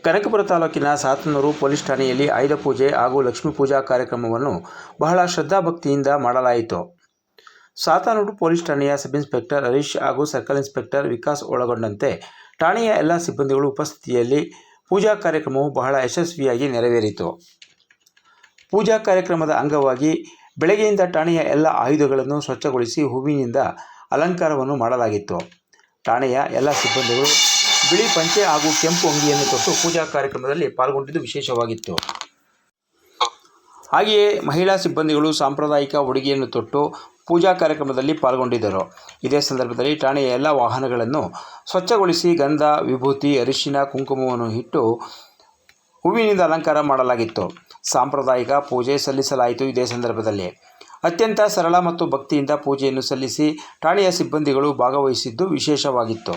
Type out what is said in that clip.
ಕನಕಪುರ ತಾಲೂಕಿನ ಸಾತನೂರು ಪೊಲೀಸ್ ಠಾಣೆಯಲ್ಲಿ ಆಯುಧ ಪೂಜೆ ಹಾಗೂ ಲಕ್ಷ್ಮೀ ಪೂಜಾ ಕಾರ್ಯಕ್ರಮವನ್ನು ಬಹಳ ಶ್ರದ್ಧಾಭಕ್ತಿಯಿಂದ ಮಾಡಲಾಯಿತು. ಸಾತನೂರು ಪೊಲೀಸ್ ಠಾಣೆಯ ಸಬ್ ಇನ್ಸ್ಪೆಕ್ಟರ್ ಹರೀಶ್ ಹಾಗೂ ಸರ್ಕಲ್ ಇನ್ಸ್ಪೆಕ್ಟರ್ ವಿಕಾಸ್ ಒಳಗೊಂಡಂತೆ ಠಾಣೆಯ ಎಲ್ಲ ಸಿಬ್ಬಂದಿಗಳು ಉಪಸ್ಥಿತಿಯಲ್ಲಿ ಪೂಜಾ ಕಾರ್ಯಕ್ರಮವು ಬಹಳ ಯಶಸ್ವಿಯಾಗಿ ನೆರವೇರಿತು. ಪೂಜಾ ಕಾರ್ಯಕ್ರಮದ ಅಂಗವಾಗಿ ಬೆಳಗ್ಗೆಯಿಂದ ಠಾಣೆಯ ಎಲ್ಲ ಆಯುಧಗಳನ್ನು ಸ್ವಚ್ಛಗೊಳಿಸಿ ಹೂವಿನಿಂದ ಅಲಂಕಾರವನ್ನು ಮಾಡಲಾಗಿತ್ತು. ಠಾಣೆಯ ಎಲ್ಲ ಸಿಬ್ಬಂದಿಗಳು ಬಿಳಿ ಪಂಚೆ ಹಾಗೂ ಕೆಂಪು ಅಂಗಿಯನ್ನು ತೊಟ್ಟು ಪೂಜಾ ಕಾರ್ಯಕ್ರಮದಲ್ಲಿ ಪಾಲ್ಗೊಂಡಿದ್ದು ವಿಶೇಷವಾಗಿತ್ತು. ಹಾಗೆಯೇ ಮಹಿಳಾ ಸಿಬ್ಬಂದಿಗಳು ಸಾಂಪ್ರದಾಯಿಕ ಉಡುಗೆಯನ್ನು ತೊಟ್ಟು ಪೂಜಾ ಕಾರ್ಯಕ್ರಮದಲ್ಲಿ ಪಾಲ್ಗೊಂಡಿದ್ದರು. ಇದೇ ಸಂದರ್ಭದಲ್ಲಿ ಠಾಣೆಯ ಎಲ್ಲ ವಾಹನಗಳನ್ನು ಸ್ವಚ್ಛಗೊಳಿಸಿ ಗಂಧ, ವಿಭೂತಿ, ಅರಿಶಿನ, ಕುಂಕುಮವನ್ನು ಇಟ್ಟು ಹೂವಿನಿಂದ ಅಲಂಕಾರ ಮಾಡಲಾಗಿತ್ತು. ಸಾಂಪ್ರದಾಯಿಕ ಪೂಜೆ ಸಲ್ಲಿಸಲಾಯಿತು. ಇದೇ ಸಂದರ್ಭದಲ್ಲಿ ಅತ್ಯಂತ ಸರಳ ಮತ್ತು ಭಕ್ತಿಯಿಂದ ಪೂಜೆಯನ್ನು ಸಲ್ಲಿಸಿ ಠಾಣೆಯ ಸಿಬ್ಬಂದಿಗಳು ಭಾಗವಹಿಸಿದ್ದು ವಿಶೇಷವಾಗಿತ್ತು.